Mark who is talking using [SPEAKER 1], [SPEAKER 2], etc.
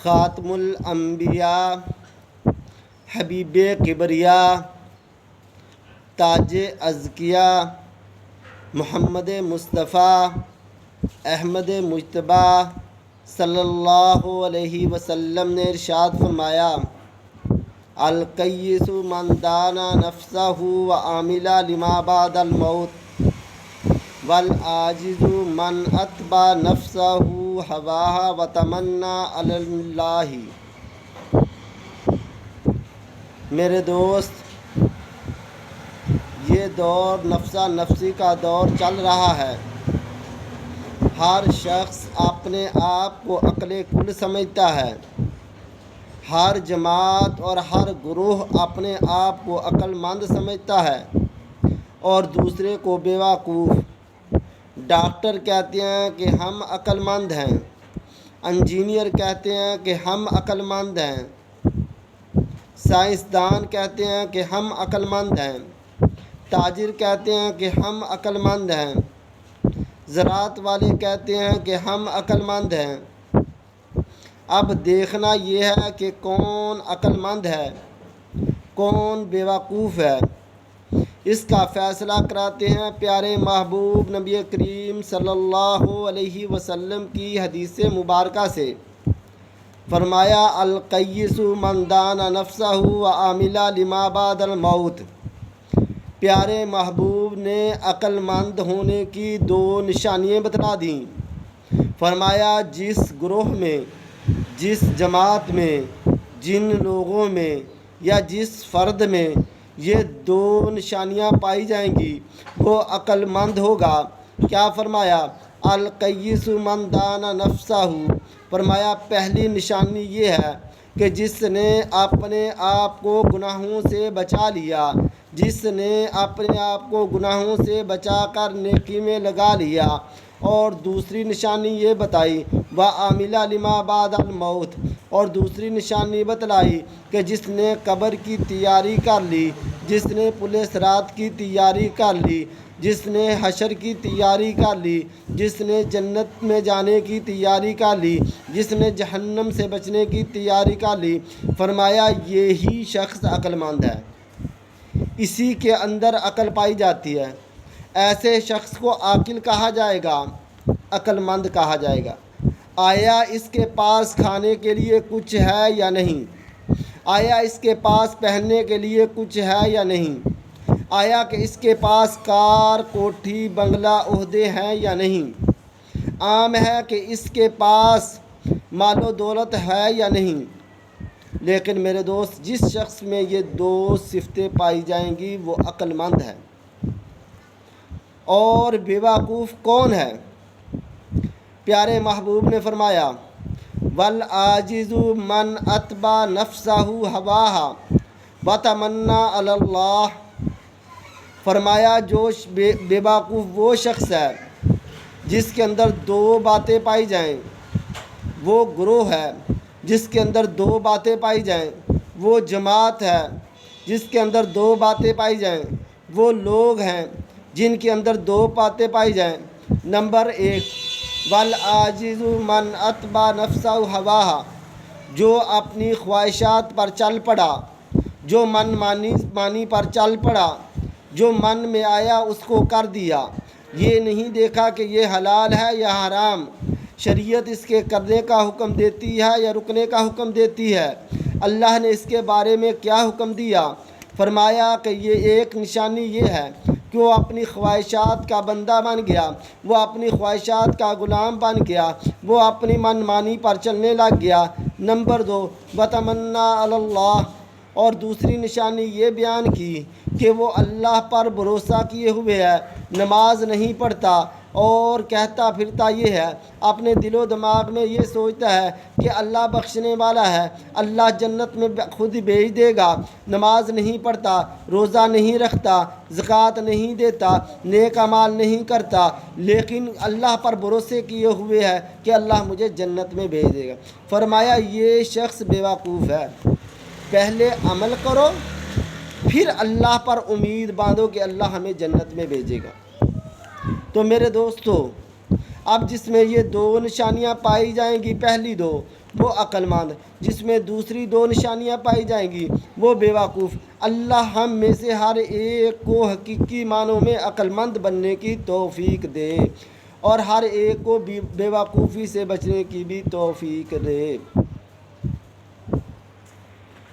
[SPEAKER 1] خاتم الانبیاء، حبیب کبریا، تاج ازکیاء، محمد مصطفیٰ احمد مجتبیٰ صلی اللہ علیہ وسلم نے ارشاد فرمایا: القیس من دانا نفسہ وعمل لما بعد الموت، والعاجز من اتبع نفسہ ہواہا وتمنی علی اللہ۔ میرے دوست، یہ دور نفسا نفسی کا دور چل رہا ہے۔ ہر شخص اپنے آپ کو عقل کل سمجھتا ہے۔ ہر جماعت اور ہر گروہ اپنے آپ کو عقل مند سمجھتا ہے اور دوسرے کو بیوقوف۔ ڈاکٹر کہتے ہیں کہ ہم عقل مند ہیں، انجینئر کہتے ہیں کہ ہم عقل مند ہیں، سائنسدان کہتے ہیں کہ ہم عقل مند ہیں، تاجر کہتے ہیں کہ ہم عقل مند ہیں، زراعت والے کہتے ہیں کہ ہم عقل مند ہیں۔ اب دیکھنا یہ ہے کہ کون عقل مند ہے، کون بیوقوف ہے۔ اس کا فیصلہ کراتے ہیں پیارے محبوب نبی کریم صلی اللہ علیہ وسلم کی حدیث مبارکہ سے۔ فرمایا: القیس من دان نفسہ وعمل لما بعد الموت۔ پیارے محبوب نے عقل مند ہونے کی دو نشانیاں بتلا دیں۔ فرمایا: جس گروہ میں، جس جماعت میں، جن لوگوں میں یا جس فرد میں یہ دو نشانیاں پائی جائیں گی وہ عقل مند ہوگا۔ کیا فرمایا؟ القیس من دان نفسہ۔ فرمایا پہلی نشانی یہ ہے کہ جس نے اپنے آپ کو گناہوں سے بچا لیا، جس نے اپنے آپ کو گناہوں سے بچا کر نیکی میں لگا لیا۔ اور دوسری نشانی یہ بتائی وَعَمِلَ لِمَا بَعْدَ الْمَوْتِ، اور دوسری نشانی بتلائی کہ جس نے قبر کی تیاری کر لی، جس نے پل صراط کی تیاری کر لی، جس نے حشر کی تیاری کر لی، جس نے جنت میں جانے کی تیاری کر لی، جس نے جہنم سے بچنے کی تیاری کر لی۔ فرمایا یہی شخص عقل مند ہے، اسی کے اندر عقل پائی جاتی ہے۔ ایسے شخص کو عاقل کہا جائے گا، عقل مند کہا جائے گا۔ آیا اس کے پاس کھانے کے لیے کچھ ہے یا نہیں؟ آیا اس کے پاس پہننے کے لیے کچھ ہے یا نہیں؟ آیا کہ اس کے پاس کار، کوٹھی، بنگلہ، عہدے ہیں یا نہیں؟ عام ہے کہ اس کے پاس مال و دولت ہے یا نہیں؟ لیکن میرے دوست، جس شخص میں یہ دو صفتیں پائی جائیں گی وہ عقل مند ہے۔ اور بیوقوف کون ہے؟ پیارے محبوب نے فرمایا: والعاجز من اتبع نفسہ ہواہا وتمنی علی اللہ۔ فرمایا جو بیوقوف وہ شخص ہے جس کے اندر دو باتیں پائی جائیں، وہ گروہ ہے جس کے اندر دو باتیں پائی جائیں، وہ جماعت ہے جس کے اندر دو باتیں پائی جائیں، وہ لوگ ہیں جن کے اندر دو باتیں پائی جائیں۔ نمبر 1، والعاجز من اتبع نفسہ ہواہا، جو اپنی خواہشات پر چل پڑا، جو من مانی پر چل پڑا، جو من میں آیا اس کو کر دیا، یہ نہیں دیکھا کہ یہ حلال ہے یا حرام، شریعت اس کے کرنے کا حکم دیتی ہے یا رکنے کا حکم دیتی ہے، اللہ نے اس کے بارے میں کیا حکم دیا۔ فرمایا کہ یہ ایک نشانی یہ ہے کہ وہ اپنی خواہشات کا بندہ بن گیا، وہ اپنی خواہشات کا غلام بن گیا، وہ اپنی من مانی پر چلنے لگ گیا۔ نمبر 2، وتمنی علی اللہ، اور دوسری نشانی یہ بیان کی کہ وہ اللہ پر بھروسہ کیے ہوئے ہے، نماز نہیں پڑھتا اور کہتا پھرتا یہ ہے، اپنے دل و دماغ میں یہ سوچتا ہے کہ اللہ بخشنے والا ہے، اللہ جنت میں خود بھیج دے گا، نماز نہیں پڑھتا، روزہ نہیں رکھتا، زکوٰۃ نہیں دیتا، نیک اعمال نہیں کرتا، لیکن اللہ پر بھروسے کیے ہوئے ہے کہ اللہ مجھے جنت میں بھیج دے گا۔ فرمایا یہ شخص بیوقوف ہے۔ پہلے عمل کرو، پھر اللہ پر امید باندھو کہ اللہ ہمیں جنت میں بھیجے گا۔ تو میرے دوستو، اب جس میں یہ 2 نشانیاں پائی جائیں گی، پہلی 2 وہ عقل مند، جس میں دوسری 2 نشانیاں پائی جائیں گی وہ بے وقوف۔ اللہ ہم میں سے ہر ایک کو حقیقی معنوں میں عقل مند بننے کی توفیق دے اور ہر ایک کو بے وقوفی سے بچنے کی بھی توفیق دے۔